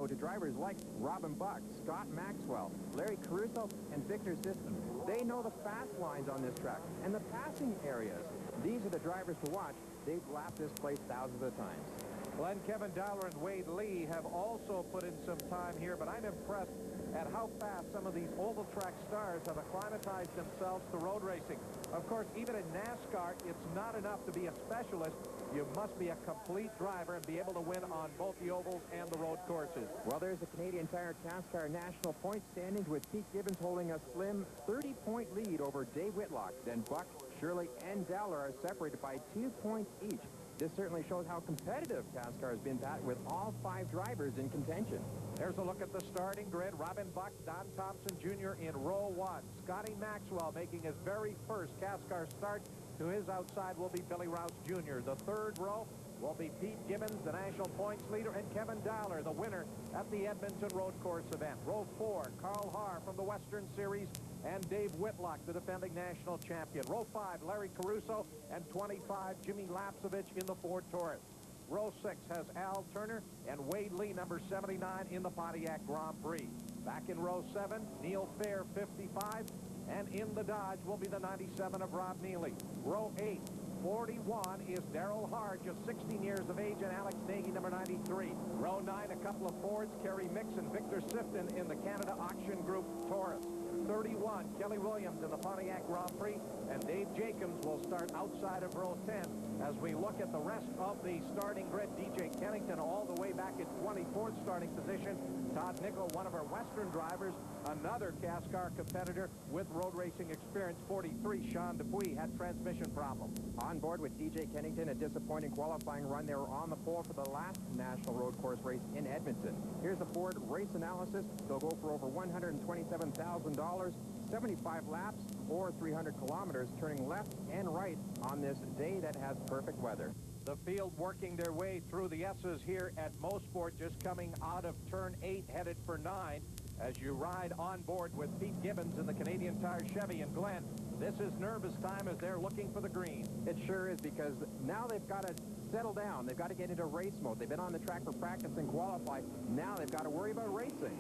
to drivers like Robin Buck, Scott Maxwell, Larry Caruso, and Victor Sisson. They know the fast lines on this track and the passing areas. These are the drivers to watch. They've lapped this place thousands of times. Glenn, Kevin Dowler, and Wade Lee have also put in some time here, but I'm impressed at how fast some of these oval track stars have acclimatized themselves to road racing. Of course, even in NASCAR, it's not enough to be a specialist. You must be a complete driver and be able to win on both the ovals and the road courses. Well, there's the Canadian Tire Cascar National Point standings with Pete Gibbons holding a slim 30-point lead over Dave Whitlock. Then Buck, Shirley, and Dowler are separated by 2 points each. This certainly shows how competitive Cascar has been, Pat, with all 5 drivers in contention. There's a look at the starting grid. Robin Buck, Don Thompson Jr. in row 1. Scotty Maxwell making his very first Cascar start. To his outside will be Billy Rouse Jr. The third row will be Pete Gibbons, the national points leader, and Kevin Dowler, the winner at the Edmonton Road Course event. Row 4, Carl Haar from the Western Series, and Dave Whitlock, the defending national champion. Row 5, Larry Caruso, and 25, Jimmy Lapsovich in the Ford Taurus. Row 6 has Al Turner and Wade Lee, number 79, in the Pontiac Grand Prix. Back in row 7, Neil Fair, 55, and in the Dodge will be the 97 of Rob Neely. Row 8, 41 is Darrell Hart, just 16 years of age, and Alex Nagy, number 93. Row 9, a couple of Fords, Kerry Mix and Victor Sifton in the Canada Auction Group Taurus. 31, Kelly Williams in the Pontiac Grand Prix, and Dave Jacobs will start outside of row 10 as we look at the rest of the starting grid. DJ Kennington all the way back at 24th starting position. Todd Nickel, one of our Western drivers, another Cascar competitor with road racing experience. 43, Sean Dupuis, had transmission problems. On board with DJ Kennington, a disappointing qualifying run. They were on the pole for the last National Road Course race in Edmonton. Here's the Ford race analysis. They'll go for over $127,000, 75 laps, or 300 kilometers, turning left and right on this day that has perfect weather. The field working their way through the S's here at Mosport, just coming out of turn 8, headed for 9, as you ride on board with Pete Gibbons in the Canadian Tire Chevy. And Glenn, this is nervous time as they're looking for the green. It sure is, because now they've got to settle down. They've got to get into race mode. They've been on the track for practice and qualify. Now they've got to worry about racing.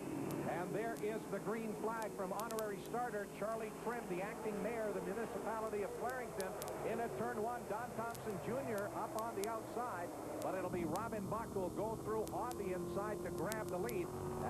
And there is the green flag from honorary starter Charlie Trim, the acting mayor of the municipality of Clarington. In at turn 1, Don Thompson Jr. up on the outside, but it'll be Robin Buck who will go through on the inside to grab the lead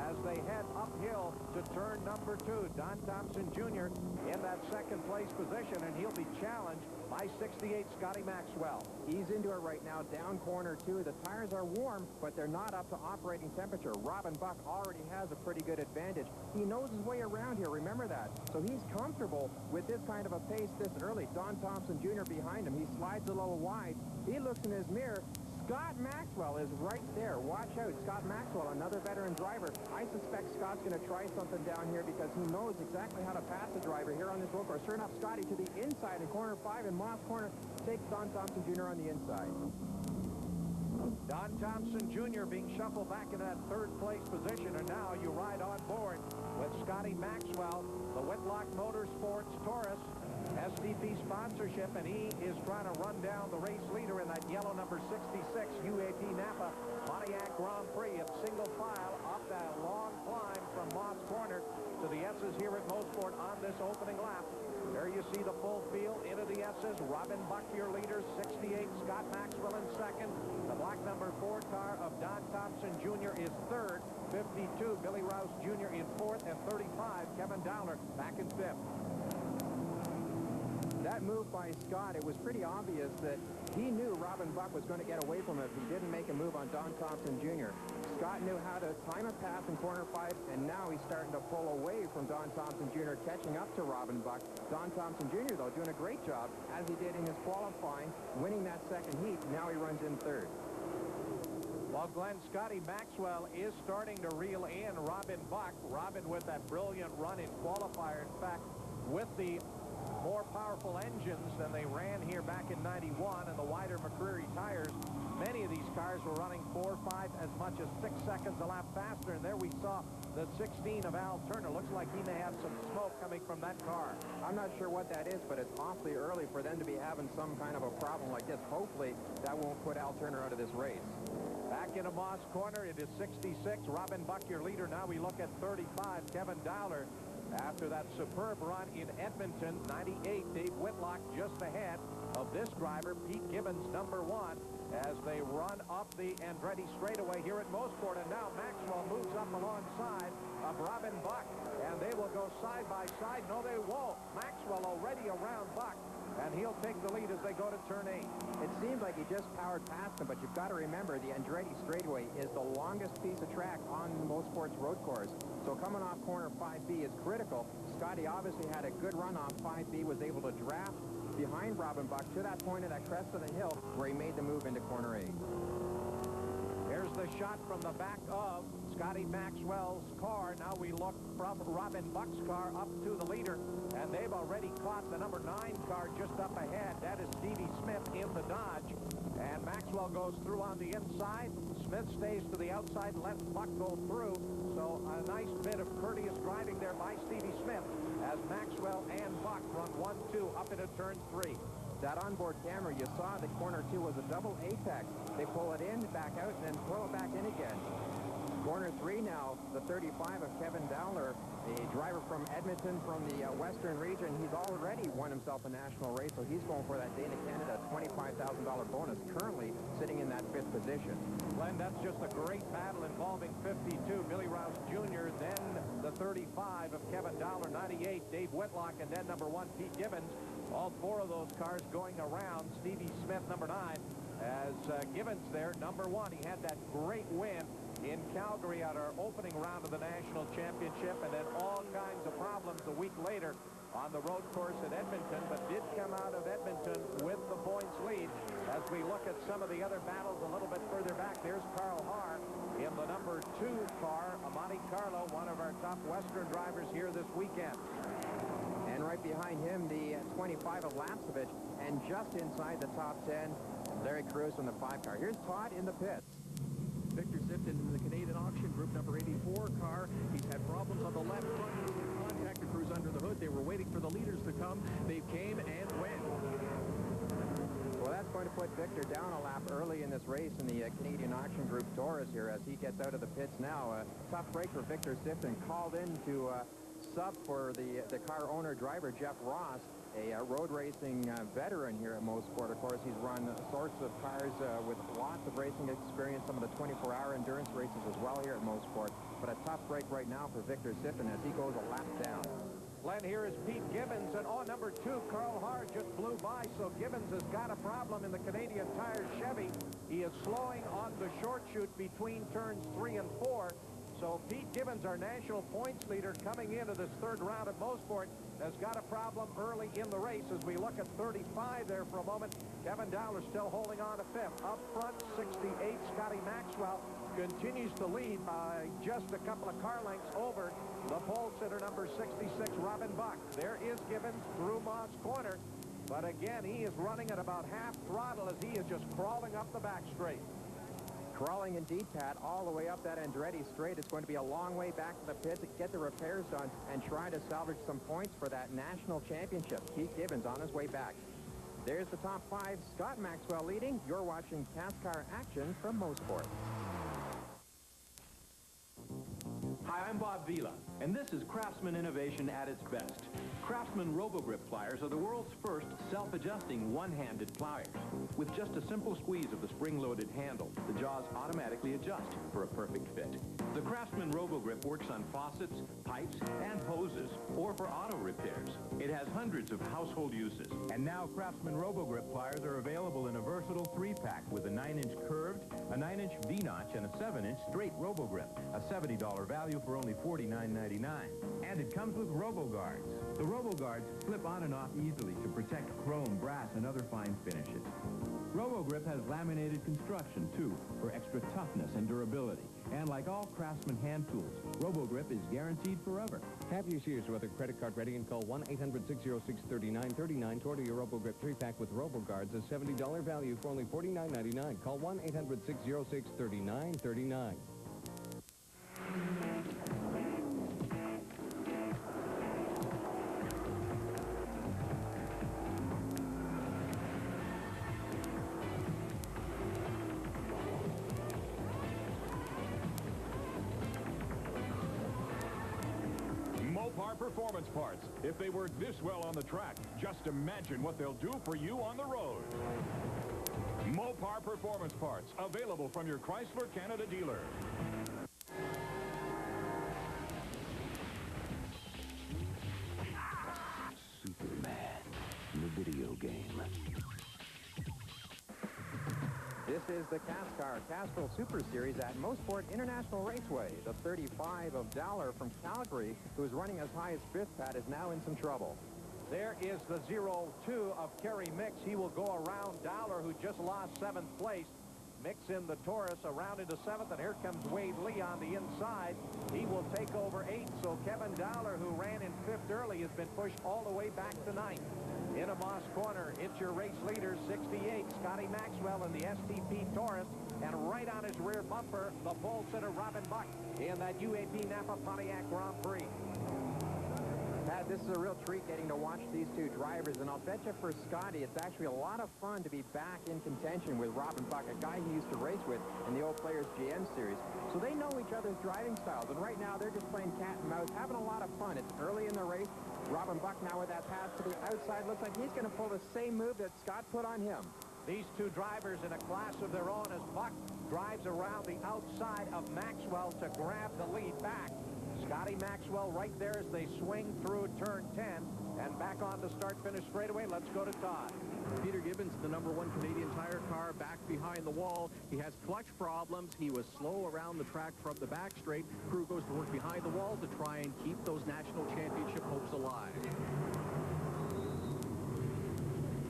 as they head uphill to turn number 2. Don Thompson Jr. in that second place position, and he'll be challenged by 68 Scotty Maxwell. He's into it right now, down corner 2. The tires are warm, but they're not up to operating temperature. Robin Buck already has a pretty good advantage. He knows his way around here, remember that. So he's comfortable with this kind of a pace this early. Don Thompson Jr. behind him. He slides a little wide. He looks in his mirror. Scott Maxwell is right there. Watch out. Scott Maxwell, another veteran driver. I suspect Scott's going to try something down here because he knows exactly how to pass the driver here on this road course. Sure enough, Scotty to the inside in corner 5, and Moss corner takes Don Thompson Jr. on the inside. Don Thompson Jr. being shuffled back in that third place position, and now you ride on board with Scotty Maxwell, the Whitlock Motorsports Taurus STP sponsorship, and he is trying to run down the race leader in that yellow number 66 UAP Napa Pontiac Grand Prix of single file up that long climb from Moss Corner to the S's here at Mosport on this opening lap. There you see the full field into the S's. Robin Buck, your leader, 68. Scott Maxwell in second. The black number 4 car of Don Thompson Jr. is third. 52, Billy Rouse Jr. in fourth. And 35, Kevin Dowler back in fifth. That move by Scott, it was pretty obvious that he knew Robin Buck was going to get away from him if he didn't make a move on Don Thompson Jr. Scott knew how to time a pass in corner 5, and now he's starting to pull away from Don Thompson Jr., catching up to Robin Buck. Don Thompson Jr., though, doing a great job, as he did in his qualifying, winning that second heat. Now he runs in third. Well, Glenn, Scotty Maxwell is starting to reel in Robin Buck. Robin with that brilliant run in qualifier. In fact, with the more powerful engines than they ran here back in '91 and the wider McCreary tires, many of these cars were running 4, 5, as much as 6 seconds a lap faster. And there we saw the 16 of Al Turner. Looks like he may have some smoke coming from that car. I'm not sure what that is, but it's awfully early for them to be having some kind of a problem like this. Hopefully that won't put Al Turner out of this race. Back into Moss Corner, it is 66. Robin Buck, your leader. Now we look at 35. Kevin Dowler, after that superb run in Edmonton, 98. Dave Whitlock just ahead of this driver, Pete Gibbons, number 1, as they run up the Andretti straightaway here at Mosport. And now Maxwell moves up alongside of Robin Buck, and they will go side by side. No, they won't. Maxwell already around Buck, and he'll take the lead as they go to turn 8. It seems like he just powered past him, but you've got to remember the Andretti straightaway is the longest piece of track on Mosport's road course. So coming off corner 5B is critical. Scotty obviously had a good run off 5B, was able to draft behind Robin Buck to that point of that crest of the hill where he made the move into corner 8. Here's the shot from the back of Scotty Maxwell's car. Now we look from Robin Buck's car up to the leader, and they've already caught the number 9 car just up ahead. That is Stevie Smith in the Dodge, and Maxwell goes through on the inside. Smith stays to the outside and lets Buck go through. So a nice bit of courteous driving there by Stevie Smith as Maxwell and Buck run 1-2 up into turn 3. That onboard camera, you saw that corner 2 was a double apex. They pull it in, back out, and then pull it back in again. Corner 3 now, the 35 of Kevin Dowler, a driver from Edmonton from the Western region. He's already won himself a national race, so he's going for that Dana Canada $25,000 bonus, currently sitting in that 5th position. Glenn, that's just a great battle involving 52, Billy Rouse Jr., then the 35 of Kevin Dowler, 98, Dave Whitlock, and then number 1, Pete Gibbons. All 4 of those cars going around Stevie Smith, number 9, as Gibbons there, number 1. He had that great win in Calgary at our opening round of the National Championship, and then all kinds of problems a week later on the road course at Edmonton, but did come out of Edmonton with the points lead. As we look at some of the other battles a little bit further back, there's Carl Haar in the number 2 car, Monte Carlo, one of our top Western drivers here this weekend. And right behind him, the 25 of Lapsevich, and just inside the top 10, Larry Cruz from the 5 car. Here's Todd in the pits. Victor Sifton in the Canadian auction group number 84 car. He's had problems on the left front contactor crews under the hood. They were waiting for the leaders to come. They came and went. Well, that's going to put Victor down a lap early in this race in the Canadian auction group Taurus here as he gets out of the pits now. Tough break for Victor Sifton, called in to sub for the car owner driver Jeff Ross, a road racing veteran here at Mosport. Of course, he's run sorts of cars with lots of racing experience, some of the 24-hour endurance races as well here at Mosport. But a tough break right now for Victor Sifton as he goes a lap down. Glenn, here is Pete Gibbons, and number 2, Carl Haar just blew by, so Gibbons has got a problem in the Canadian Tire Chevy. He is slowing on the short chute between turns 3 and 4. So Pete Gibbons, our national points leader, coming into this 3rd round at Mosport, has got a problem early in the race. As we look at 35 there for a moment, Kevin Dowler still holding on to 5th. Up front, 68, Scotty Maxwell continues to lead by just a couple of car lengths over the pole sitter, number 66, Robin Buck. There is Gibbons through Moss Corner, but again, he is running at about half throttle as he is just crawling up the back straight. Crawling indeed, Pat, all the way up that Andretti straight. It's going to be a long way back to the pit to get the repairs done and try to salvage some points for that national championship. Pete Gibbons on his way back. There's the top 5. Scott Maxwell leading. You're watching Cascar action from Mosport. Hi, I'm Bob Vila, and this is Craftsman innovation at its best. Craftsman RoboGrip pliers are the world's first self-adjusting one-handed pliers. With just a simple squeeze of the spring-loaded handle, the jaws automatically adjust for a perfect fit. The Craftsman RoboGrip works on faucets, pipes, and hoses, or for auto repairs. It has hundreds of household uses. And now Craftsman RoboGrip pliers are available in a versatile 3-pack with a 9-inch curved, a 9-inch V-notch, and a 7-inch straight RoboGrip, a $70 value for only $49.99. And it comes with RoboGuards. The RoboGuards slip on and off easily to protect chrome, brass, and other fine finishes. RoboGrip has laminated construction, too, for extra toughness and durability. And like all Craftsman hand tools, RoboGrip is guaranteed forever. Have your Sears with a credit card ready and call 1-800-606-3939 to order your RoboGrip 3-pack with RoboGuards, a $70 value for only $49.99. Call 1-800-606-3939. Mopar Performance Parts. If they work this well on the track, just imagine what they'll do for you on the road. Mopar Performance Parts, available from your Chrysler Canada dealer. Superman, the video game. This is the Cascar Castrol Super Series at Mosport International Raceway. The 35 of Dowler from Calgary, who's running as high as fifth, Pat, is now in some trouble. There is the 0-2 of Kerry Mix. He will go around Dowler, who just lost 7th place. Mix in the Taurus around into 7th, and here comes Wade Lee on the inside. He will take over 8th, so Kevin Dowler, who ran in 5th early, has been pushed all the way back to 9th. In a Moss corner, it's your race leader, 68, Scotty Maxwell in the STP Taurus, and right on his rear bumper, the pole sitter Robin Buck in that UAP Napa Pontiac Grand Prix. Pat, this is a real treat getting to watch these two drivers, and I'll bet you for Scotty, it's actually a lot of fun to be back in contention with Robin Buck, a guy he used to race with in the old Players GM series. So they know each other's driving styles, and right now they're just playing cat and mouse, having a lot of fun. It's early in the race. Robin Buck now with that pass to the outside. Looks like he's going to pull the same move that Scott put on him. These two drivers in a class of their own as Buck drives around the outside of Maxwell to grab the lead back. Scotty Maxwell right there as they swing through turn 10 and back on the start-finish straightaway. Let's go to Todd. Peter Gibbons, the #1 Canadian Tire car, back behind the wall. He has clutch problems. He was slow around the track from the back straight. Crew goes to work behind the wall to try and keep those national championship hopes alive.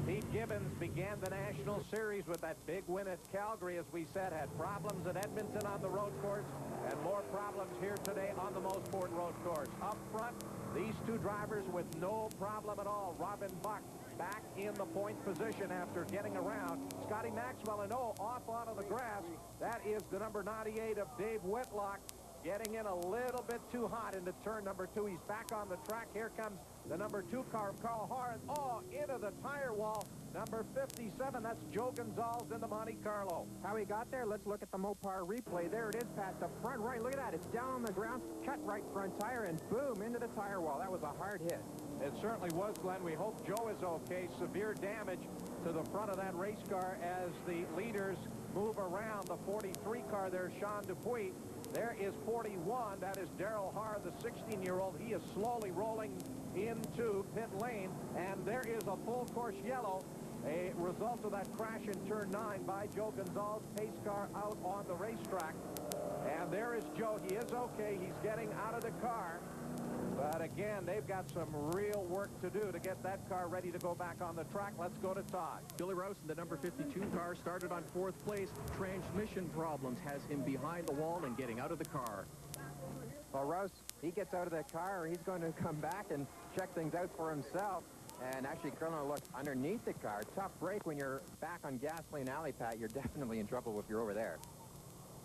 Pete Gibbons began the National Series with that big win at Calgary, as we said, had problems at Edmonton on the road course, and more problems here today on the Mosport road course. Up front, these two drivers with no problem at all. Robin Buck back in the point position after getting around. Scotty Maxwell and off onto the grass. That is the number 98 of Dave Whitlock, getting in a little bit too hot into turn number 2. He's back on the track. Here comes the number 2 car of Carl Horan. Into the tire wall. Number 57, that's Joe Gonzalez in the Monte Carlo. How he got there, let's look at the Mopar replay. There it is, Pat, the front right. Look at that. It's down on the ground, cut right front tire, and boom, into the tire wall. That was a hard hit. It certainly was, Glenn. We hope Joe is okay. Severe damage to the front of that race car as the leaders move around. The 43 car there, Sean Dupuis. There is 41. That is Darrell Haar, the 16-year-old. He is slowly rolling into pit lane, and there is a full course yellow, a result of that crash in turn 9 by Joe Gonzalez. Pace car out on the racetrack, and there is Joe. He is okay. He's getting out of the car, but again, they've got some real work to do to get that car ready to go back on the track. Let's go to Todd. Billy Rouse in the number 52 car started on 4th place. Transmission problems has him behind the wall and getting out of the car. Well, Rouse, he gets out of the car, or he's going to come back and check things out for himself. And actually, Colonel, look underneath the car. Tough break when you're back on Gasoline Alley, Pat. You're definitely in trouble if you're over there.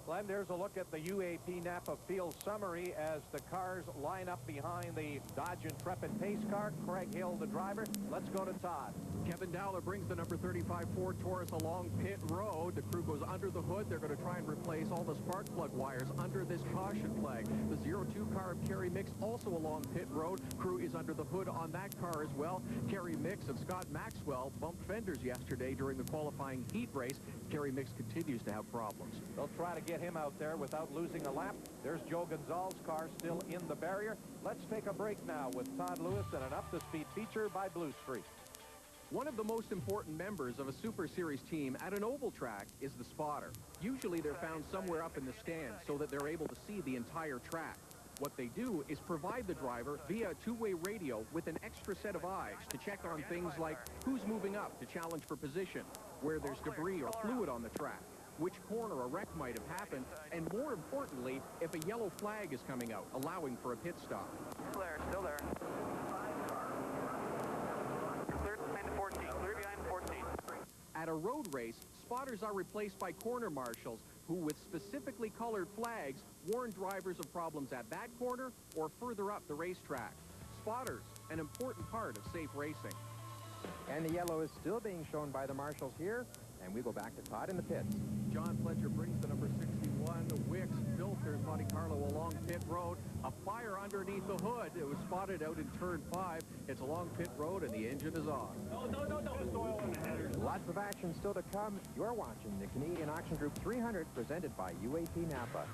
Glenn, there's a look at the UAP Napa field summary as the cars line up behind the Dodge Intrepid pace car. Craig Hill, the driver. Let's go to Todd. Kevin Dowler brings the number 35 Ford Taurus along pit road. The crew goes under the hood. They're going to try and replace all the spark plug wires under this caution flag. The 02 car of Kerry Mix also along pit road. Crew is under the hood on that car as well. Kerry Mix and Scott Maxwell bumped fenders yesterday during the qualifying heat race. Kerry Mix continues to have problems. They'll try to get him out there without losing a lap. There's Joe Gonzalez's car still in the barrier. Let's take a break now with Todd Lewis and an up-to-speed feature by Blue Street. One of the most important members of a Super Series team at an oval track is the spotter. Usually they're found somewhere up in the stands so that they're able to see the entire track. What they do is provide the driver via a two-way radio with an extra set of eyes to check on things like who's moving up to challenge for position, where there's debris or fluid on the track, which corner a wreck might have happened, and more importantly, if a yellow flag is coming out, allowing for a pit stop. Still there. Clear behind 14. Clear behind 14. At a road race, spotters are replaced by corner marshals who, with specifically colored flags, warn drivers of problems at that corner or further up the racetrack. Spotters, an important part of safe racing. And the yellow is still being shown by the marshals here, and we go back to Todd in the pits. John Fletcher brings the number 61, the Wicks Filters Monte Carlo along pit road. road. A fire underneath the hood. It was spotted out in turn 5. It's along pit road, and the engine is off. No. Just oil in the headers. Lots of action still to come. You're watching the Canadian Auction Group 300 presented by UAP Napa.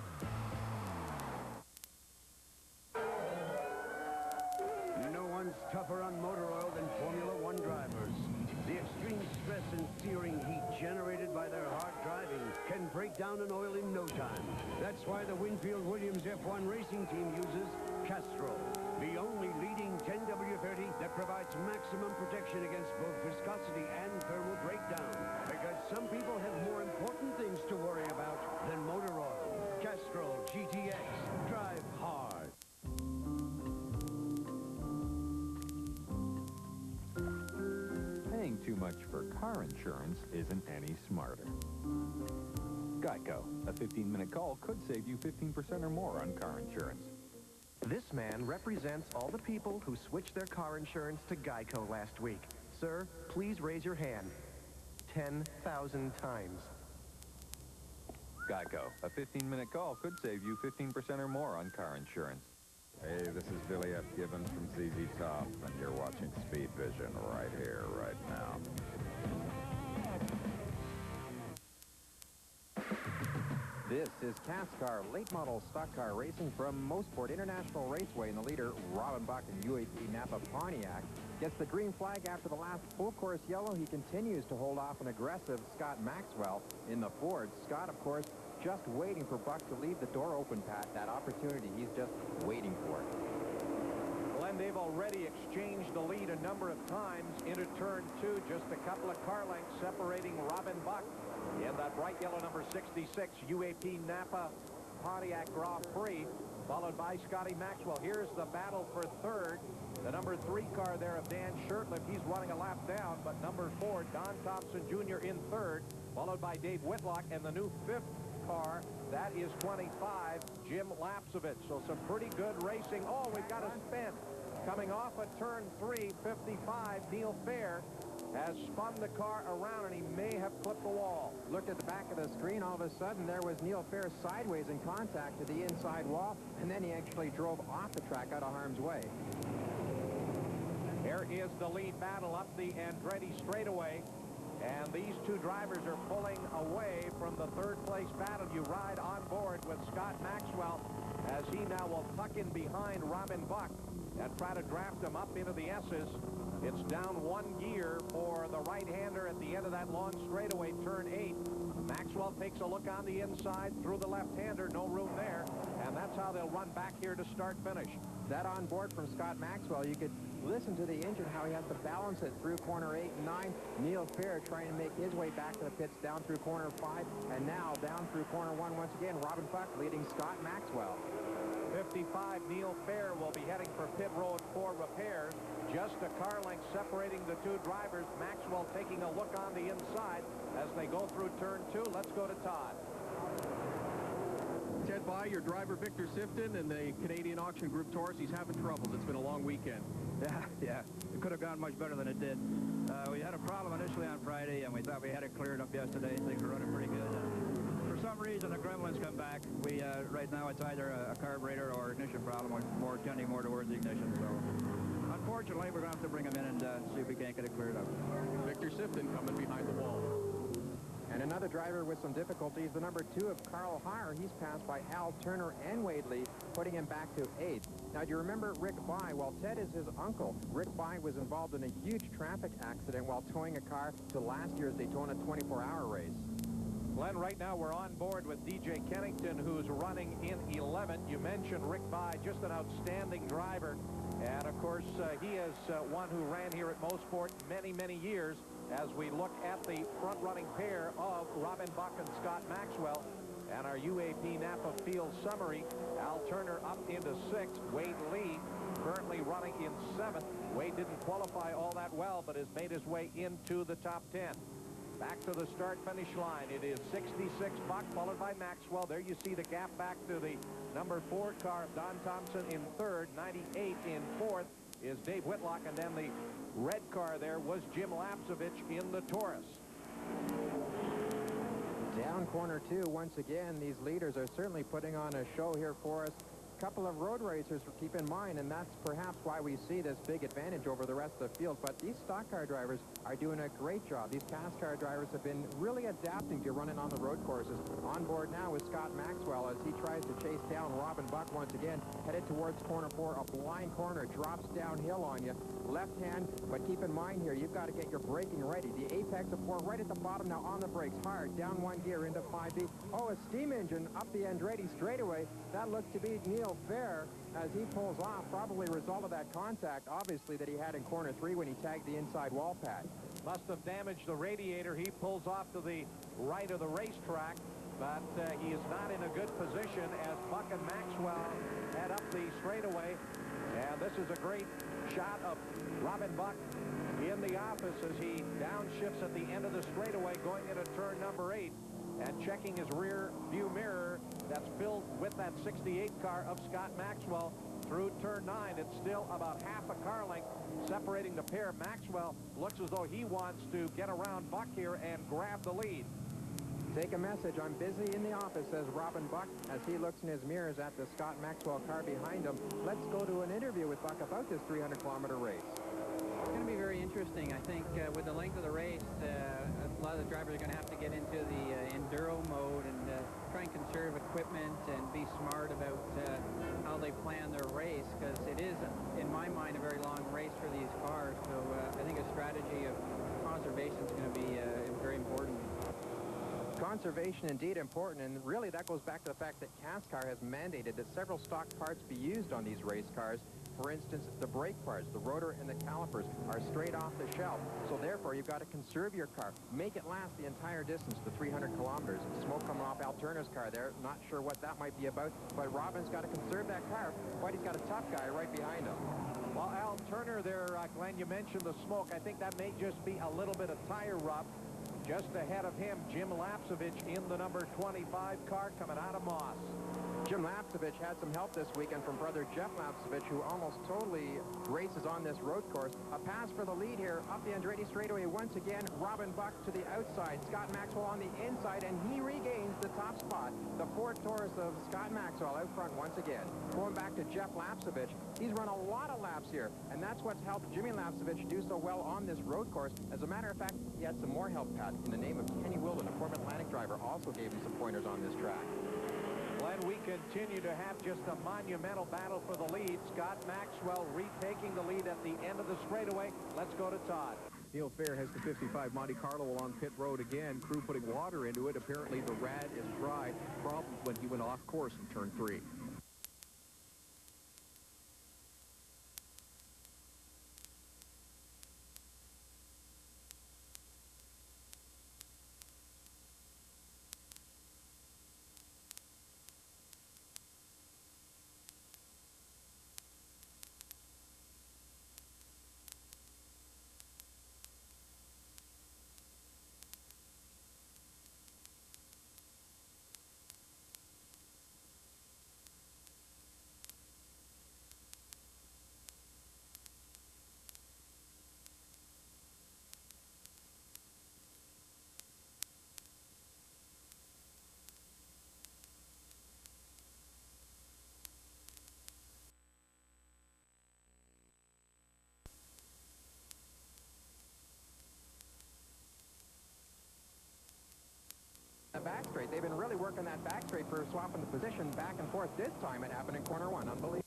No one's tougher on motor oil than Formula One drivers. The extreme stress and searing heat generated by their hard driving can break down an oil in no time. That's why the Winfield-Williams F1 racing team uses Castrol, the only leading 10W30 that provides maximum protection against both viscosity and thermal breakdown. Because some people have more important things to worry about than motor oil. Castrol GTX. Drive hard. Paying too much for car insurance isn't any smarter. Geico. A 15-minute call could save you 15% or more on car insurance. This man represents all the people who switched their car insurance to Geico last week. Sir, please raise your hand. 10,000 times. Geico. A 15-minute call could save you 15% or more on car insurance. Hey, this is Billy F. Gibbons from ZZ Top, and you're watching Speed Vision right here, right now. This is Cascar late model stock car racing from Mosport International Raceway, and the leader, Robin Buck in UAP Napa Pontiac, gets the green flag after the last full course yellow. He continues to hold off an aggressive Scott Maxwell in the Ford. Scott, of course, just waiting for Buck to leave the door open, Pat. That opportunity, he's just waiting for it. Glenn, they've already exchanged the lead a number of times into turn 2, just a couple of car lengths separating Robin Buck in that bright yellow number 66 UAP Napa Pontiac Grand Prix, followed by Scotty Maxwell. Here's the battle for third. The number 3 car there of Dan Shurtleff, he's running a lap down, but number 4, Don Thompson Jr. in third, followed by Dave Whitlock, and the new 5th car, that is 25, Jim Lapsovich. So some pretty good racing. Oh, we've got a spin. Coming off of turn 3, 55, Neil Fair has spun the car around, and he may have clipped the wall. Looked at the back of the screen. All of a sudden, there was Neil Fair sideways in contact to the inside wall, and then he actually drove off the track out of harm's way. There is the lead battle up the Andretti straightaway, and these two drivers are pulling away from the third-place battle. You ride on board with Scott Maxwell as he now will tuck in behind Robin Buck and try to draft him up into the S's. It's down 1 gear for the right-hander at the end of that long straightaway, turn 8. Maxwell takes a look on the inside through the left-hander, no room there, and that's how they'll run back here to start-finish. That on board from Scott Maxwell, you could listen to the engine, how he has to balance it through corner 8 and 9. Neil Fair trying to make his way back to the pits down through corner 5, and now down through corner 1 once again. Robin Buck leading Scott Maxwell. 55, Neil Fair will be heading for pit road for repairs. Just a car length separating the two drivers. Maxwell taking a look on the inside as they go through turn 2. Let's go to Todd. Ted By, your driver Victor Sifton and the Canadian Auction Group Taurus. He's having troubles. It's been a long weekend. Yeah. It could have gone much better than it did. We had a problem initially on Friday, and we thought we had it cleared up yesterday. Things were running pretty good. For some reason, the gremlins come back. We right now it's either a carburetor or ignition problem. We're tending more towards the ignition. So, unfortunately, we're going to have to bring them in and see if we can't get it cleared up. Victor Sifton coming behind the wall. And another driver with some difficulties, the number 2 of Carl Haar. He's passed by Al Turner and Wade Lee, putting him back to 8th. Now, do you remember Rick By? Well, Ted is his uncle. Rick By was involved in a huge traffic accident while towing a car to last year's Daytona 24-hour race. Glenn, right now we're on board with DJ Kennington, who's running in 11th. You mentioned Rick By, just an outstanding driver. And, of course, he is one who ran here at Mosport many, many years as we look at the front-running pair of Robin Buck and Scott Maxwell. And our UAP Napa field summary, Al Turner up into 6th. Wade Lee currently running in 7th. Wade didn't qualify all that well, but has made his way into the top 10. Back to the start-finish line. It is 66 Buck, followed by Maxwell. There you see the gap back to the number 4 car of Don Thompson in 3rd. 98 in 4th is Dave Whitlock, and then the red car there was Jim Lapsovich in the Taurus. Down corner 2 once again. These leaders are certainly putting on a show here for us. couple of road racers to keep in mind, and that's perhaps why we see this big advantage over the rest of the field. But these stock car drivers are doing a great job. These Cascar drivers have been really adapting to running on the road courses. On board now with Scott Maxwell as he tries to chase down Robin Buck once again, headed towards corner 4. A blind corner, drops downhill on you. Left hand, but keep in mind here, you've got to get your braking ready. The apex of 4 right at the bottom now on the brakes, hard, down 1 gear into 5B. Oh, a steam engine up the Andretti straightaway. That looks to be Neil Fair as he pulls off, probably a result of that contact, obviously, that he had in corner 3 when he tagged the inside wall pad. Must have damaged the radiator. He pulls off to the right of the racetrack, but he is not in a good position as Buck and Maxwell head up the straightaway. And this is a great shot of Robin Buck in the office as he downshifts at the end of the straightaway going into turn number 8 and checking his rear view mirror that's filled with that 68 car of Scott Maxwell through turn 9. It's still about half a car length separating the pair. Maxwell looks as though he wants to get around Buck here and grab the lead. Take a message. I'm busy in the office, says Robin Buck as he looks in his mirrors at the Scott Maxwell car behind him. Let's go to an interview with Buck about this 300-kilometer race. It's going to be very interesting. I think with the length of the race, a lot of the drivers are going to have to get into the enduro mode and try and conserve equipment and be smart about how they plan their race, because it is, in my mind, a very long race for these cars. So I think a strategy of conservation is going to be very important. Conservation indeed important, and really that goes back to the fact that Cascar has mandated that several stock parts be used on these race cars. For instance, the brake parts, the rotor and the calipers are straight off the shelf. So therefore, you've got to conserve your car. Make it last the entire distance, the 300 kilometers. Smoke coming off Al Turner's car there. Not sure what that might be about, but Robin's got to conserve that car, but he's got a tough guy right behind him. Well, Al Turner there, Glenn, you mentioned the smoke. I think that may just be a little bit of tire rub. Just ahead of him, Jim Lapsevich in the number 25 car coming out of Moss. Jim Lapsevich had some help this weekend from brother Jeff Lapsevich, who almost totally races on this road course. A pass for the lead here up the Andretti straightaway once again. Robin Buck to the outside. Scott Maxwell on the inside, and he regains the top spot. The Ford Taurus of Scott Maxwell out front once again. Going back to Jeff Lapsevich, he's run a lot of laps here, and that's what's helped Jimmy Lapsevich do so well on this road course. As a matter of fact, he had some more help, Pat, in the name of Kenny Wilden, a former Atlantic driver, also gave him some pointers on this track. Glenn, we continue to have just a monumental battle for the lead. Scott Maxwell retaking the lead at the end of the straightaway. Let's go to Todd. Neil Fair has the 55 Monte Carlo on pit road again. Crew putting water into it. Apparently the rad is dry. Problems when he went off course in turn 3. Back straight. They've been really working that back straight for swapping the position back and forth. This time it happened in corner 1. Unbelievable.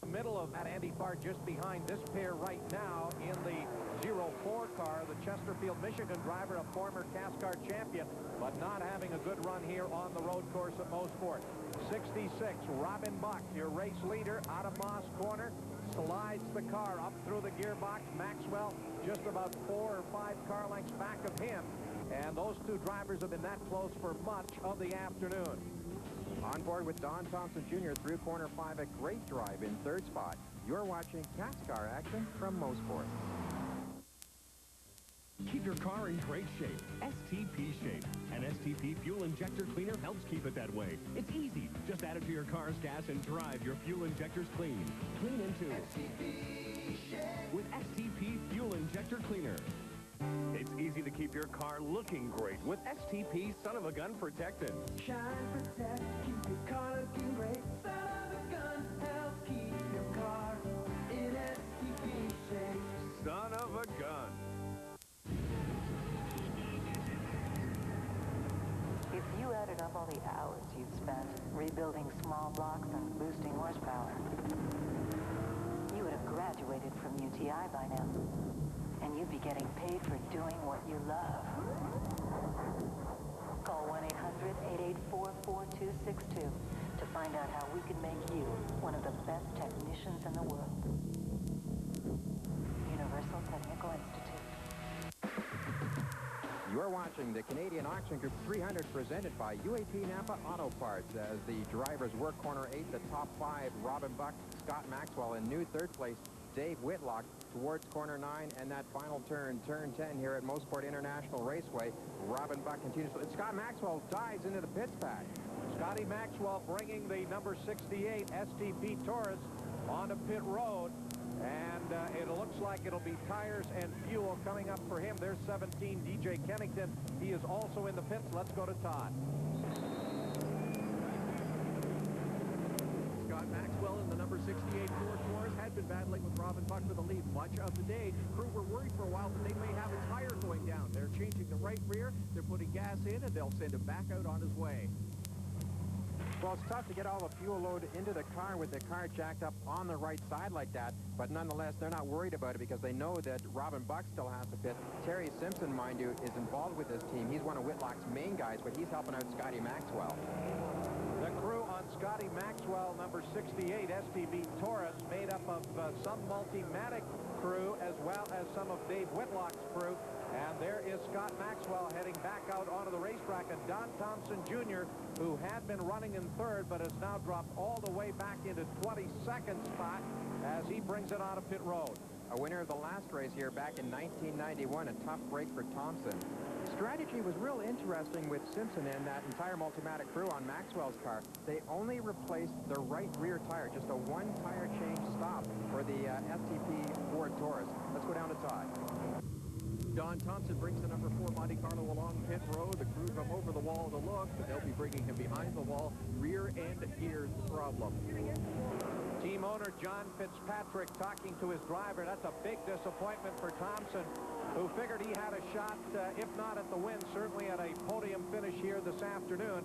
Middle of that, Andy Farr just behind this pair right now in the 04 car, the Chesterfield, Michigan driver, a former Cascar champion, but not having a good run here on the road course at Mosport. 66, Robin Buck, your race leader, out of Moss Corner, slides the car up through the gearbox. Maxwell just about 4 or 5 car lengths back of him, and those two drivers have been that close for much of the afternoon. On board with Don Thompson Jr. through corner 5, a great drive in 3rd spot. You're watching Cascar action from Mosport. Keep your car in great shape, STP shape. An STP fuel injector cleaner helps keep it that way. It's easy. Just add it to your car's gas and drive your fuel injectors clean. Clean into STP shape with STP fuel injector cleaner. It's easy to keep your car looking great with STP son of a gun protectant. Shine, protect, keep your car the hours you've spent rebuilding small blocks and boosting horsepower. You would have graduated from UTI by now, and you'd be getting paid for doing what you love. Call 1-800-884-4262 to find out how we can make you one of the best technicians in the world. Universal Technical Institute. You're watching the Canadian Auction Group 300 presented by UAP Napa Auto Parts as the drivers work corner 8, the top 5, Robin Buck, Scott Maxwell, in new third place, Dave Whitlock, towards corner 9, and that final turn, turn 10 here at Mosport International Raceway. Robin Buck continues. Scott Maxwell dives into the pits pad. Scotty Maxwell bringing the number 68 STP Taurus onto pit road. And it looks like it'll be tires and fuel coming up for him. There's 17, DJ Kennington. He is also in the pits. Let's go to Todd. Scott Maxwell in the number 68 Ford Taurus had been battling with Robin Buck for the lead much of the day. Crew were worried for a while that they may have a tire going down. They're changing the right rear. They're putting gas in, and they'll send him back out on his way. Well, it's tough to get all the fuel load into the car with the car jacked up on the right side like that, but nonetheless, they're not worried about it because they know that Robin Buck still has to pit. Terry Simpson, mind you, is involved with this team. He's one of Whitlock's main guys, but he's helping out Scotty Maxwell. The crew on Scotty Maxwell, number 68 STV Taurus, made up of some Multimatic crew as well as some of Dave Whitlock's crew. And there is Scott Maxwell heading back out onto the racetrack, and Don Thompson Jr., who had been running in third but has now dropped all the way back into 22nd spot as he brings it onto pit road. A winner of the last race here back in 1991, a tough break for Thompson. Strategy was real interesting with Simpson and that entire Multimatic crew on Maxwell's car. They only replaced the right rear tire, just a one tire change stop for the STP Ford Taurus. Let's go down to Todd. Don Thompson brings the number 4 Monte Carlo along pit road. The crew come over the wall to look, but they'll be bringing him behind the wall. Rear end gear's the problem. Team owner John Fitzpatrick talking to his driver. That's a big disappointment for Thompson, who figured he had a shot, if not at the win, certainly at a podium finish here this afternoon.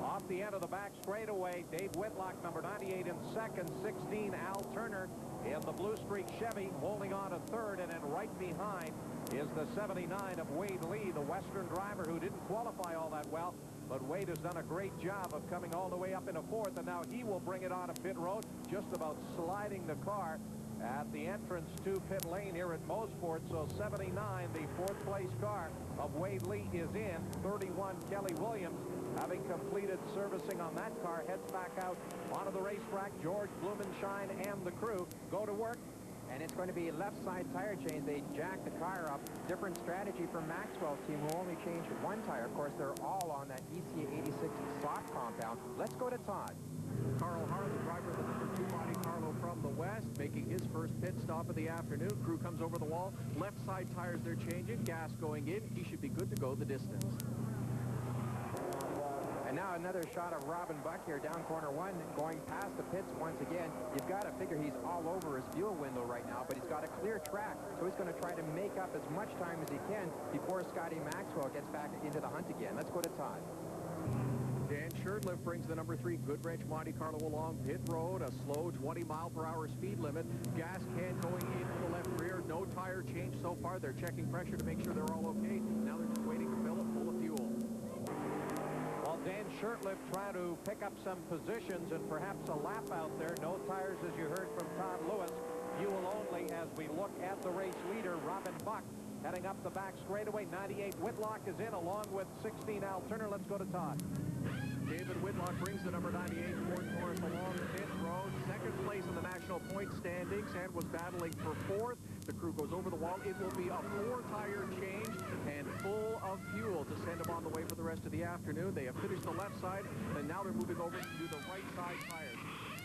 Off the end of the back straightaway, Dave Whitlock, number 98 in second, 16 Al Turner in the Blue Streak Chevy, holding on to third, and then right behind is the 79 of Wade Lee, the Western driver who didn't qualify all that well, but Wade has done a great job of coming all the way up into fourth, and now he will bring it onto pit road, just about sliding the car at the entrance to pit lane here at Mosport. So 79, the fourth place car of Wade Lee, is in. 31, Kelly Williams, having completed servicing on that car, heads back out onto the racetrack. George Blumenshine and the crew go to work. And it's going to be left side tire change. They jack the car up. Different strategy from Maxwell's team, who only changed one tire. Of course, they're all on that ECA 86 soft compound. Let's go to Todd. Carl Harr, the driver of the number 2 Monte Carlo from the west, making his first pit stop of the afternoon. Crew comes over the wall. Left side tires they're changing. Gas going in. He should be good to go the distance. And now another shot of Robin Buck here down corner 1, going past the pits once again. You've got to figure he's all over his fuel window right now, but he's got a clear track, so he's going to try to make up as much time as he can before Scotty Maxwell gets back into the hunt again. Let's go to Todd. Dan Shurtleff brings the number 3 Goodwrench Monte Carlo along pit road, a slow 20-mile-per-hour speed limit. Gas can going into the left rear. No tire change so far. They're checking pressure to make sure they're all okay. Now they're just waiting to fill it full of fuel. While Dan Shurtleff trying to pick up some positions and perhaps a lap out there. No tires, as you heard from Todd Lewis. Fuel only as we look at the race leader, Robin Buck, heading up the back straightaway. 98 Whitlock is in, along with 16 Al Turner. Let's go to Todd. David Whitlock brings the number 98 Ford Taurus along pit road. Second place in the national point standings and was battling for fourth. The crew goes over the wall. It will be a 4-tire change and full of fuel to send them on the way for the rest of the afternoon. They have finished the left side, and now they're moving over to do the right side tires.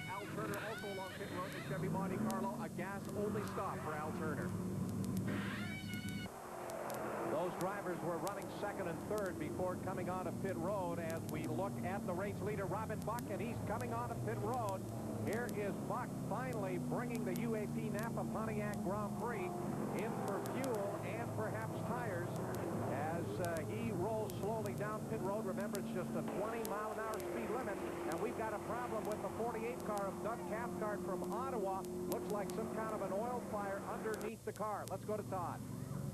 Al Turner also along pit road at Chevy Monte Carlo. A gas-only stop for Al Turner. Those drivers were running second and third before coming onto pit road as we look at the race leader, Robin Buck, and he's coming onto pit road. Here is Buck finally bringing the UAP Napa Pontiac Grand Prix in for fuel and perhaps tires as he rolls goes slowly down pit road. Remember, it's just a 20-mile-an-hour speed limit. And we've got a problem with the 48 car of Doug Cathcart from Ottawa. Looks like some kind of an oil fire underneath the car. Let's go to Todd.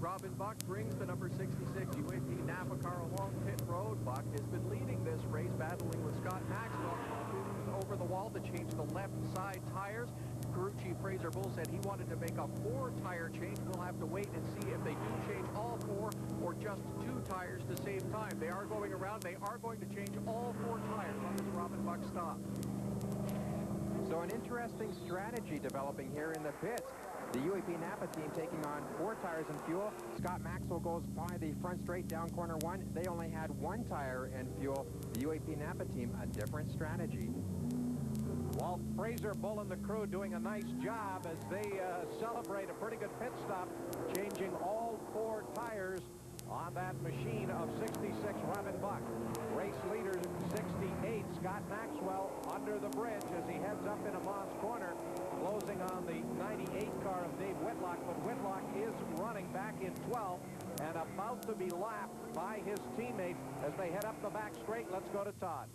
Robin Buck brings the number 66 UAP Napa car along pit road. Buck has been leading this race, battling with Scott Maxwell. Moves over the wall to change the left side tires. Crew Chief Fraser Bull said he wanted to make a 4-tire change. We'll have to wait and see if they do change all 4 or just 2 tires to save time. They are going around. They are going to change all 4 tires on this Robin Buck stop. So an interesting strategy developing here in the pits. The UAP Napa team taking on 4 tires and fuel. Scott Maxwell goes by the front straight down corner 1. They only had 1 tire and fuel. The UAP Napa team, a different strategy. Walt Fraser Bull and the crew doing a nice job as they celebrate a pretty good pit stop, changing all 4 tires on that machine of 66 Robin Buck. Race leader 68 Scott Maxwell under the bridge as he heads up into Moss Corner, closing on the 98 car of Dave Whitlock. But Whitlock is running back in 12th and about to be lapped by his teammate as they head up the back straight. Let's go to Todd.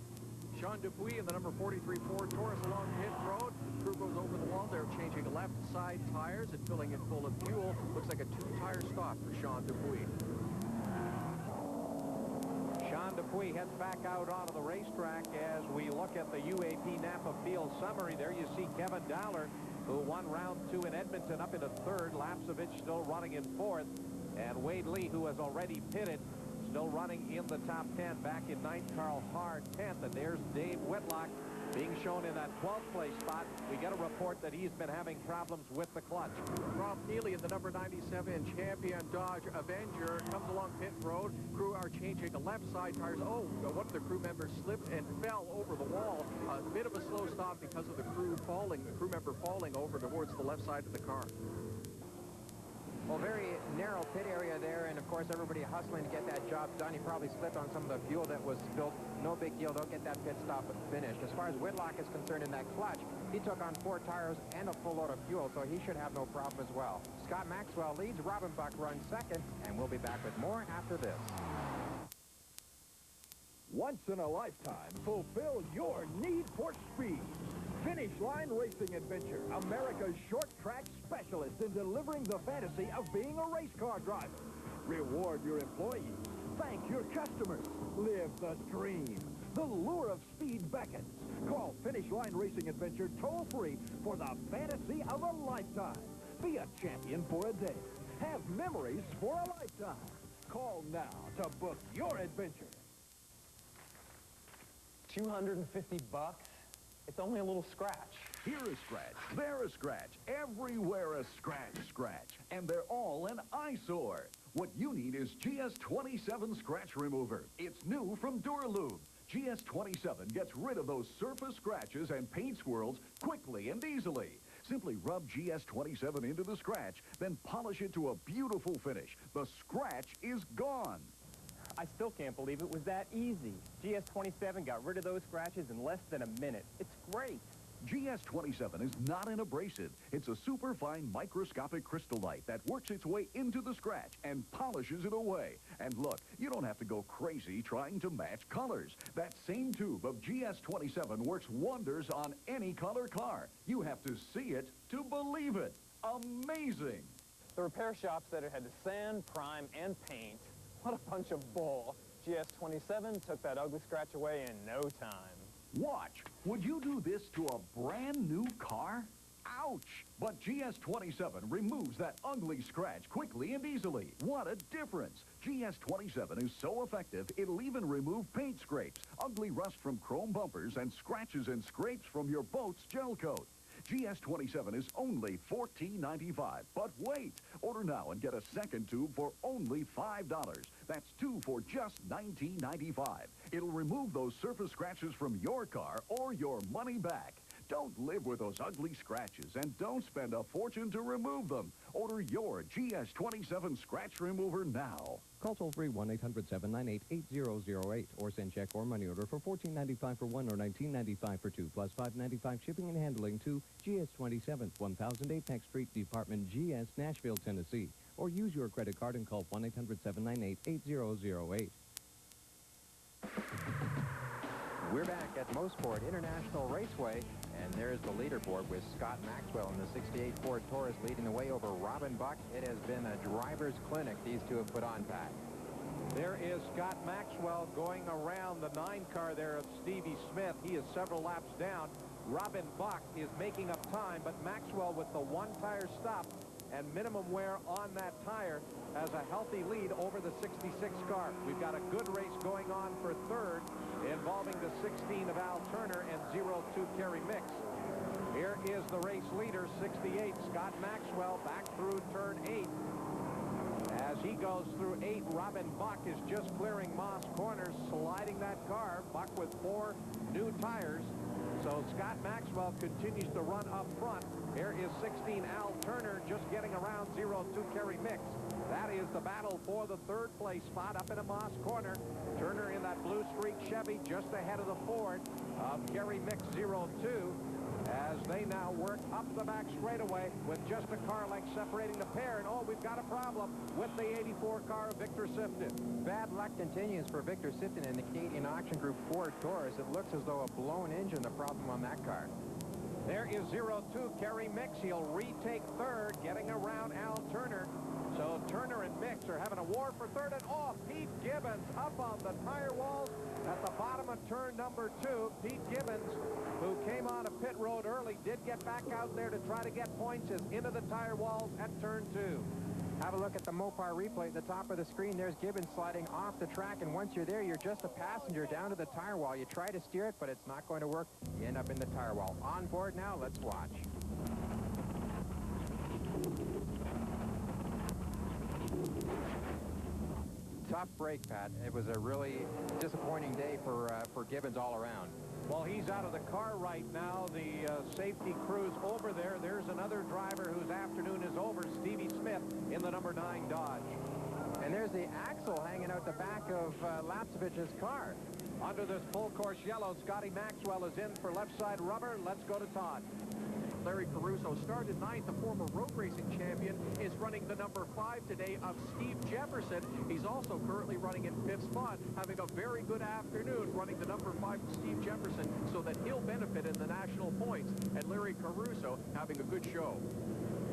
Sean Dupuis in the number 43 Ford Taurus along pit road. Crew goes over the wall. They're changing left side tires and filling it full of fuel. Looks like a 2-tire stop for Sean Dupuis. Sean Dupuis heads back out onto the racetrack as we look at the UAP Napa field summary. There you see Kevin Dowler, who won round 2 in Edmonton, up into 3rd. Lapsevich still running in 4th. And Wade Lee, who has already pitted, still running in the top 10. Back in 9th, Carl Hard 10th. And there's Dave Whitlock being shown in that 12th place spot. We get a report that he's been having problems with the clutch. Rob Neely in the number 97 Champion Dodge Avenger comes along pit road. Crew are changing the left side tires. Oh, one of the crew members slipped and fell over the wall. A bit of a slow stop because of the crew member falling over towards the left side of the car. Well, very narrow pit area there, and of course everybody hustling to get that job done. He probably slipped on some of the fuel that was spilled. No big deal. They'll get that pit stop finished. As far as Whitlock is concerned in that clutch, he took on 4 tires and a full load of fuel, so he should have no problem as well. Scott Maxwell leads. Robin Buck runs 2nd, and we'll be back with more after this. Once in a lifetime, fulfill your need for speed. Finish Line Racing Adventure, America's short track specialist in delivering the fantasy of being a race car driver. Reward your employees. Thank your customers. Live the dream. The lure of speed beckons. Call Finish Line Racing Adventure toll-free for the fantasy of a lifetime. Be a champion for a day. Have memories for a lifetime. Call now to book your adventure. $250? It's only a little scratch. Here a scratch, there a scratch, everywhere a scratch. And they're all an eyesore. What you need is GS27 Scratch Remover. It's new from Duralube. GS27 gets rid of those surface scratches and paint swirls quickly and easily. Simply rub GS27 into the scratch, then polish it to a beautiful finish. The scratch is gone. I still can't believe it was that easy. GS27 got rid of those scratches in less than a minute. It's great. GS27 is not an abrasive. It's a superfine microscopic crystallite that works its way into the scratch and polishes it away. And look, you don't have to go crazy trying to match colors. That same tube of GS27 works wonders on any color car. You have to see it to believe it. Amazing. The repair shop said it had to sand, prime, and paint. What a bunch of bull. GS27 took that ugly scratch away in no time. Watch. Would you do this to a brand new car? Ouch! But GS27 removes that ugly scratch quickly and easily. What a difference! GS27 is so effective, it'll even remove paint scrapes, ugly rust from chrome bumpers, and scratches and scrapes from your boat's gel coat. GS27 is only $14.95. But wait! Order now and get a second tube for only $5. That's 2 for just $19.95. It'll remove those surface scratches from your car or your money back. Don't live with those ugly scratches and don't spend a fortune to remove them. Order your GS27 Scratch Remover now. Call toll-free 1-800-798-8008 or send check or money order for $14.95 for one or $19.95 for two, plus $5.95 shipping and handling to GS27, 1008 Peck Street, Department GS, Nashville, Tennessee. Or use your credit card and call 1-800-798-8008. We're back at Mosport International Raceway, and there's the leaderboard with Scott Maxwell in the 68 Ford Taurus leading the way over Robin Buck. It has been a driver's clinic these two have put on, Pat. There is Scott Maxwell going around the 9 car there of Stevie Smith. He is several laps down. Robin Buck is making up time, but Maxwell with the 1 tire stop and minimum wear on that tire has a healthy lead over the 66 car. We've got a good race going on for third involving the 16 of Al Turner and 02 Kerry Mix. Here is the race leader, 68, Scott Maxwell, back through turn 8. As he goes through 8, Robin Buck is just clearing Moss Corner, sliding that car. Buck with 4 new tires. So Scott Maxwell continues to run up front. Here is 16 Al Turner just getting around 02 Kerry Mix. That is the battle for the 3rd place spot up in a Moss Corner. Turner in that Blue Streak Chevy just ahead of the Ford of Kerry Mix 02. As they now work up the back straightaway with just a car length separating the pair. And, oh, we've got a problem with the 84 car of Victor Sifton. Bad luck continues for Victor Sifton in the Canadian Auction Group Ford Taurus. It looks as though a blown engine the problem on that car. There is 02 Kerry Mix. He'll retake 3rd, getting around Al Turner. So Turner and Mix are having a war for 3rd, and oh, Pete Gibbons up on the tire walls at the bottom of turn number 2. Pete Gibbons, who came on a pit road early, did get back out there to try to get points, is into the tire walls at turn 2. Have a look at the Mopar replay at the top of the screen. There's Gibbons sliding off the track, and once you're there, you're just a passenger down to the tire wall. You try to steer it, but it's not going to work. You end up in the tire wall. On board now, let's watch. Tough break, Pat. It was a really disappointing day for Gibbons all around. Well, he's out of the car right now. The safety crew's over there. There's another driver whose afternoon is over, Stevie Smith, in the number 9 Dodge. And there's the axle hanging out the back of Lapsevic's car. Under this full course yellow, Scotty Maxwell is in for left side rubber. Let's go to Todd. Larry Caruso started 9th. The former road racing champion is running the number 5 today of Steve Jefferson. He's also currently running in 5th spot, having a very good afternoon running the number 5 Steve Jefferson, so that he'll benefit in the national points. And Larry Caruso having a good show.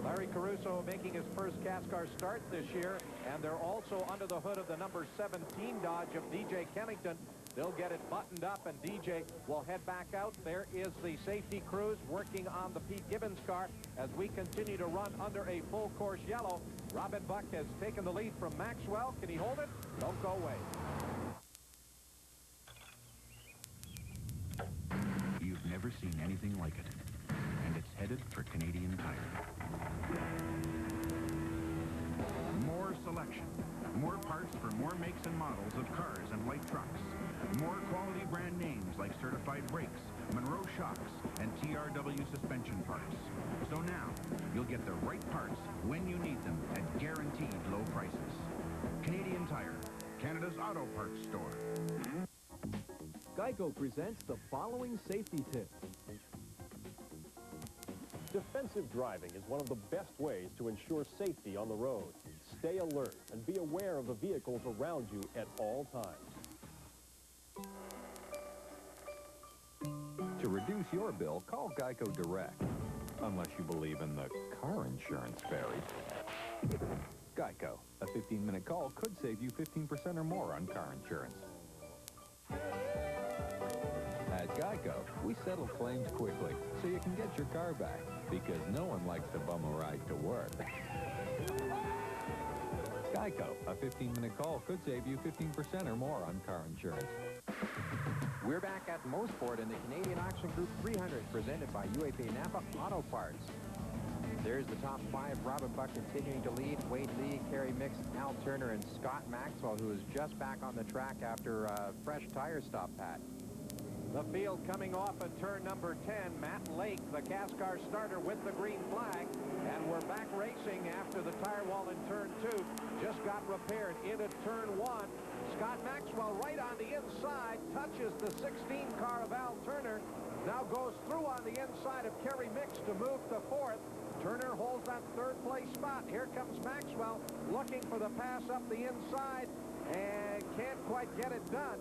Larry Caruso making his first Cascar start this year, and they're also under the hood of the number 17 Dodge of DJ Kennington. They'll get it buttoned up, and DJ will head back out. There is the safety crews working on the Pete Gibbons car as we continue to run under a full course yellow. Robin Buck has taken the lead from Maxwell. Can he hold it? Don't go away. You've never seen anything like it, and it's headed for Canadian Tire. More selection, more parts for more makes and models of cars and light trucks. More quality brand names like Certified Brakes, Monroe Shocks, and TRW suspension parts. So now, you'll get the right parts when you need them at guaranteed low prices. Canadian Tire, Canada's auto parts store. Geico presents the following safety tip. Defensive driving is one of the best ways to ensure safety on the road. Stay alert and be aware of the vehicles around you at all times. To reduce your bill, call Geico Direct. Unless you believe in the car insurance fairy. Geico. A 15-minute call could save you 15% or more on car insurance. At Geico, we settle claims quickly so you can get your car back, because no one likes to bum a ride to work. Geico. A 15-minute call could save you 15% or more on car insurance. We're back at Mosport in the Canadian Auction Group 300, presented by UAP Napa Auto Parts. There's the top 5. Robin Buck continuing to lead. Wade Lee, Kerry Mix, Al Turner, and Scott Maxwell, who is just back on the track after a fresh tire stop, Pat. The field coming off at turn number 10. Matt Lake, the Cascar starter, with the green flag. And we're back racing after the tire wall in turn 2 just got repaired. Into turn 1. Scott Maxwell right on the inside, touches the 16 car of Al Turner. Now goes through on the inside of Kerry Mix to move to 4th. Turner holds that 3rd place spot. Here comes Maxwell looking for the pass up the inside and can't quite get it done.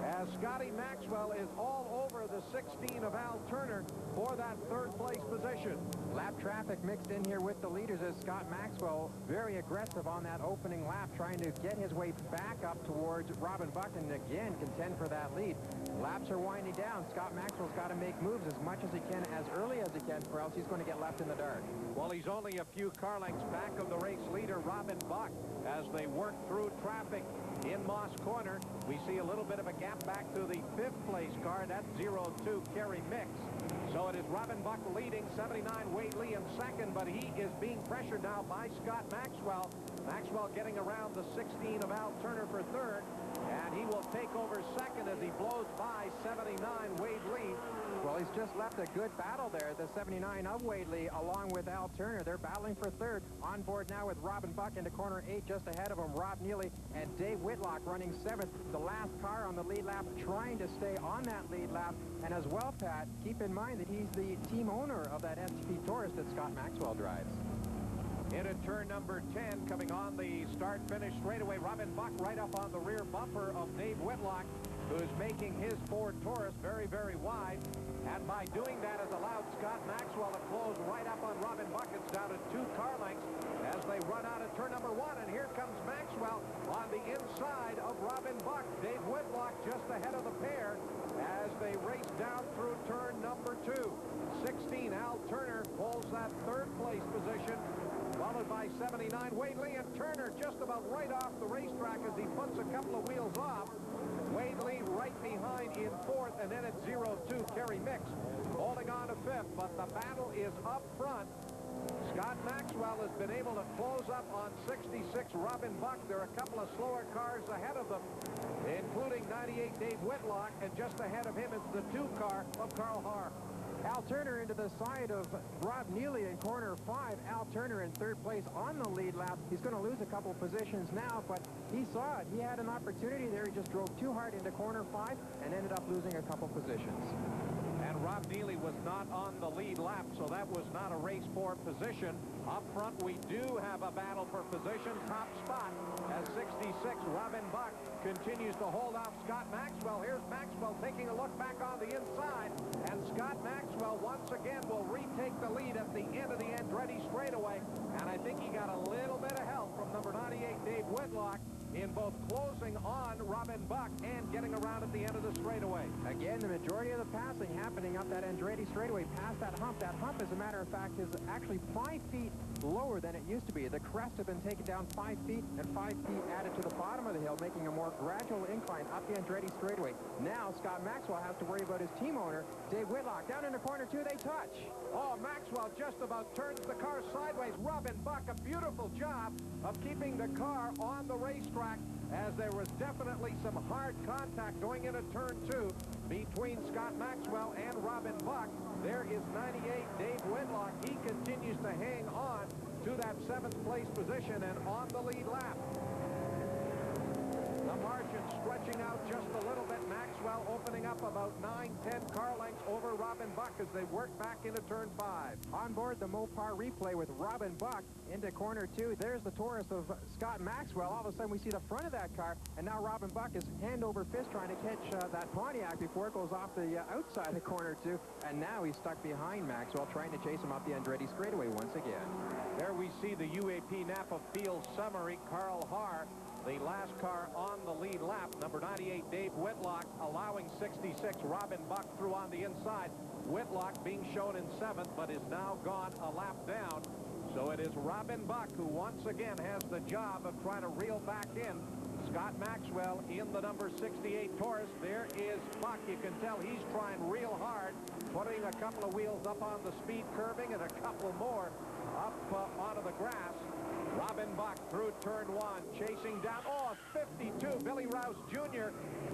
as Scotty Maxwell is all over the 16 of Al Turner for that third-place position. Lap traffic mixed in here with the leaders as Scott Maxwell very aggressive on that opening lap, trying to get his way back up towards Robin Buck and again contend for that lead. Laps are winding down. Scott Maxwell's got to make moves as much as he can, as early as he can, or else he's going to get left in the dark. Well, he's only a few car lengths back of the race leader, Robin Buck, as they work through traffic in Moss Corner. We see a little bit of a gap back to the fifth-place car. That's 02 Kerry Mix. So it is Robin Buck leading, 79 Wade Lee in second, but he is being pressured now by Scott Maxwell. Maxwell getting around the 16 of Al Turner for third, and he will take over second as he blows by 79 Wade Lee. Well, he's just left a good battle there, the 79 of Wade Lee, along with Al Turner. They're battling for third. On board now with Robin Buck into corner 8, just ahead of him, Rob Neely and Dave Whitlock running 7th. The last car on the lead lap trying to stay on that lead lap. And as well, Pat, keep in mind that he's the team owner of that STP Taurus that Scott Maxwell drives. Into turn number 10, coming on the start-finish straightaway. Robin Buck right up on the rear bumper of Dave Whitlock, who's making his Ford Taurus very, very wide. And by doing that has allowed Scott Maxwell to close right up on Robin Buck. It's down to 2 car lengths as they run out of turn number 1. And here comes Maxwell on the inside of Robin Buck. Dave Whitlock just ahead of the pair as they race down through turn number 2. 16, Al Turner pulls that third-place position, followed by 79 Wade Lee, and Turner just about right off the racetrack as he puts a couple of wheels off. Wade Lee right behind in 4th, and then at 02 Kerry Mix holding on to 5th, but the battle is up front. Scott Maxwell has been able to close up on 66 Robin Buck. There are a couple of slower cars ahead of them, including 98 Dave Whitlock, and just ahead of him is the 2 car of Carl Haar. Al Turner into the side of Rob Neely in corner 5. Al Turner in third place on the lead lap. He's going to lose a couple positions now, but he saw it. He had an opportunity there. He just drove too hard into corner 5 and ended up losing a couple positions. And Rob Neely was not on the lead lap, so that was not a race for position. Up front, we do have a battle for position. Top spot as 66 Robin Buck continues to hold off Scott Maxwell. Here's Maxwell taking a look back on the inside, and Scott Maxwell once again will retake the lead at the end of the Andretti straightaway. And I think he got a little bit of help from number 98 Dave Whitlock in both closing on Robin Buck and getting around at the end of the straightaway. Again, the majority of the passing happening up that Andretti straightaway past that hump. That hump, as a matter of fact, is actually 5 feet lower than it used to be. The crest had been taken down 5 feet and 5 feet added to the bottom of the hill, making a more gradual incline up the Andretti straightaway. Now Scott Maxwell has to worry about his team owner, Dave Whitlock. Down into corner 2, they touch. Oh, Maxwell just about turns the car sideways. Robin Buck, a beautiful job of keeping the car on the racetrack, as there was definitely some hard contact going into turn 2 between Scott Maxwell and Robin Buck. There is 98 Dave Whitlock. He continues to hang on to that 7th place position and on the lead lap. The margin stretching out just a little bit. Maxwell opening up about 9-10 car lengths over Robin Buck as they work back into turn 5. On board the Mopar replay with Robin Buck into corner 2. There's the Taurus of Scott Maxwell. All of a sudden we see the front of that car, and now Robin Buck is hand over fist trying to catch that Pontiac before it goes off the outside of corner 2. And now he's stuck behind Maxwell, trying to chase him up the Andretti straightaway once again. There we see the UAP Napa Field summary. Carl Haar, the last car on the lead lap. Number 98 Dave Whitlock allowing 66 Robin Buck through on the inside. Whitlock being shown in 7th, but is now gone a lap down. So it is Robin Buck who once again has the job of trying to reel back in Scott Maxwell in the number 68 Taurus. There is Buck. You can tell he's trying real hard, putting a couple of wheels up on the speed curbing and a couple more up onto the grass. Robin Buck through turn 1, chasing down, 52, Billy Rouse Jr.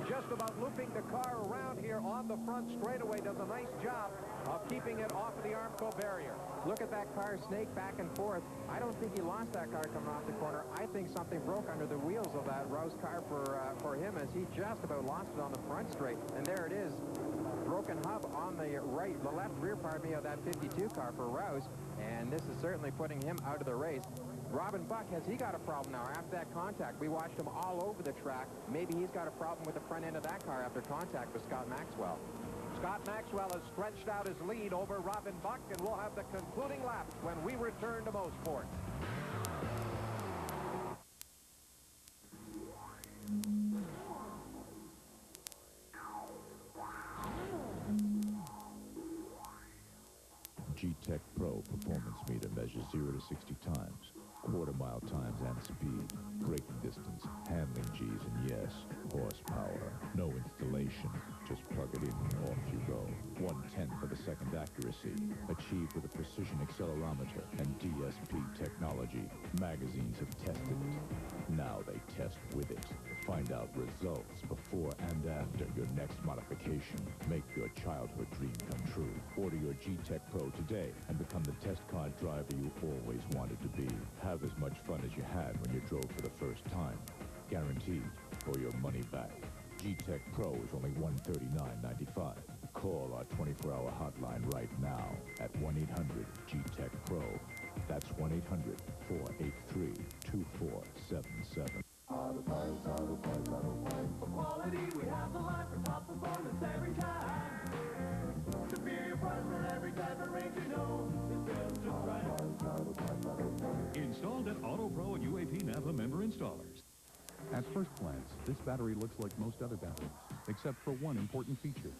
just about looping the car around here on the front straightaway. Does a nice job of keeping it off of the Armco barrier. Look at that car snake back and forth. I don't think he lost that car coming off the corner. I think something broke under the wheels of that Rouse car for him, as he just about lost it on the front straight. And there it is. Broken hub on the left rear, pardon me, of that 52 car for Rouse. And this is certainly putting him out of the race. Robin Buck, has he got a problem now after that contact? We watched him all over the track. Maybe he's got a problem with the front end of that car after contact with Scott Maxwell. Scott Maxwell has stretched out his lead over Robin Buck, and we'll have the concluding laps when we return to Mosport. G-Tech Pro Performance Meter measures 0 to 60 times, quarter-mile times and speed, braking distance, handling G's, and yes, horsepower. No installation, just plug it in and off you go. 1/10 of a second accuracy, achieved with a precision accelerometer and DSP technology. Magazines have tested it. Now they test with it. Find out results before and after your next modification. Make your childhood dream come true. Order your G-Tech Pro today and become the test car driver you always wanted to be. Have as much fun as you had when you drove for the first time. Guaranteed for your money back. G-Tech Pro is only $139.95. Call our 24-hour hotline right now at 1-800-G-Tech-PRO. That's 1-800-483-2477. Auto Parts, Auto Parts, Auto Parts. For quality, we have the line for top performance every time. Superior price for every type of range, you know. It's built just right. Installed at Auto Pro and UAP Napa member installers. At first glance, this battery looks like most other batteries, except for one important feature.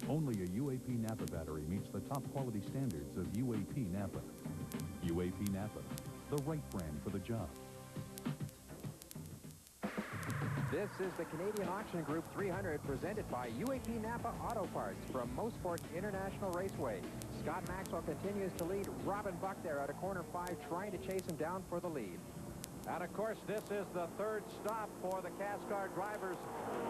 Only a UAP Napa battery meets the top quality standards of UAP Napa. UAP Napa, the right brand for the job. This is the Canadian Auction Group 300 presented by UAP Napa Auto Parts from Mosport International Raceway. Scott Maxwell continues to lead. Robin Buck there out of corner 5 trying to chase him down for the lead. And of course, this is the third stop for the Cascar drivers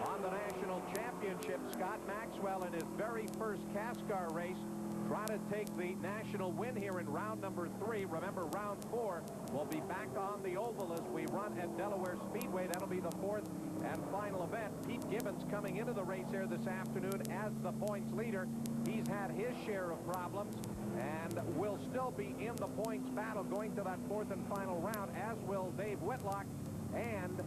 on the national championship. Scott Maxwell in his very first Cascar race trying to take the national win here in round number 3. Remember, round 4 will be back on the oval as we run at Delaware Speedway. That'll be the 4th and final event. Pete Gibbons coming into the race here this afternoon as the points leader. He's had his share of problems and will still be in the points battle going to that 4th and final round, as will Dave Whitlock and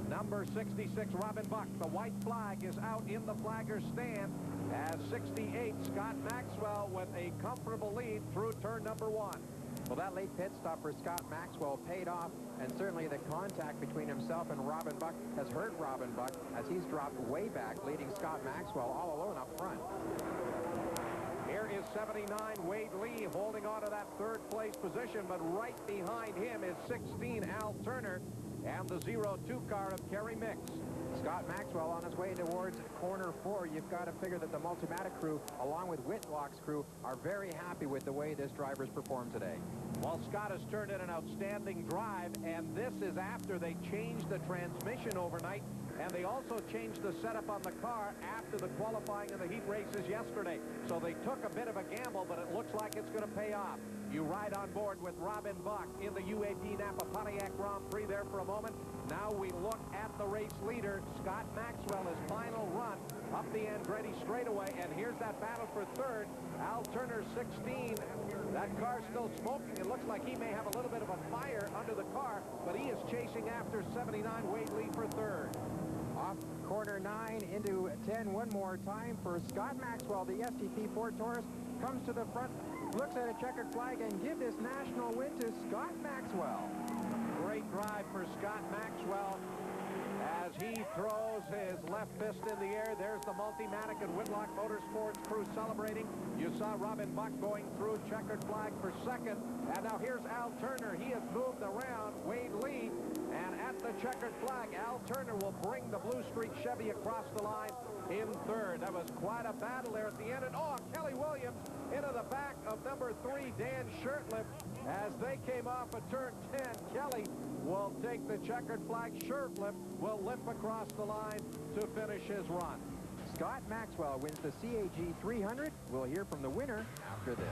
number 66, Robin Buck. The white flag is out in the flagger's stand as 68, Scott Maxwell with a comfortable lead through turn number 1. Well, that late pit stop for Scott Maxwell paid off, and certainly the contact between himself and Robin Buck has hurt Robin Buck as he's dropped way back, leading Scott Maxwell all alone up front. Here is 79, Wade Lee, holding on to that 3rd place position, but right behind him is 16, Al Turner, and the 02 car of Kerry Mix. Scott Maxwell on his way towards corner 4. You've got to figure that the Multimatic crew, along with Whitlock's crew, are very happy with the way this driver's performed today. Well, Scott has turned in an outstanding drive, and this is after they changed the transmission overnight, and they also changed the setup on the car after the qualifying and the heat races yesterday. So they took a bit of a gamble, but it looks like it's going to pay off. You ride on board with Robin Buck in the UAP Napa Pontiac Grand Prix there for a moment. Now we look at the race leader, Scott Maxwell, his final run up the Andretti straightaway, and here's that battle for 3rd. Al Turner, 16. That car's still smoking. It looks like he may have a little bit of a fire under the car, but he is chasing after 79, Wade Lee for 3rd. Off corner 9 into 10 one more time for Scott Maxwell. The STP Ford Taurus comes to the front, looks at a checkered flag, and give this national win to Scott Maxwell. Great drive for Scott Maxwell as he throws his left fist in the air. There's the Multimatic and Whitlock Motorsports crew celebrating. You saw Robin Buck going through, checkered flag for 2nd. And now here's Al Turner. He has moved around Wade Lee. And at the checkered flag, Al Turner will bring the Blue Streak Chevy across the line in 3rd. That was quite a battle there at the end. And Kelly Williams into the back of number 3, Dan Shurtleff. As they came off of turn 10, Kelly will take the checkered flag. Shurtleff will limp across the line to finish his run. Scott Maxwell wins the CAG 300. We'll hear from the winner after this.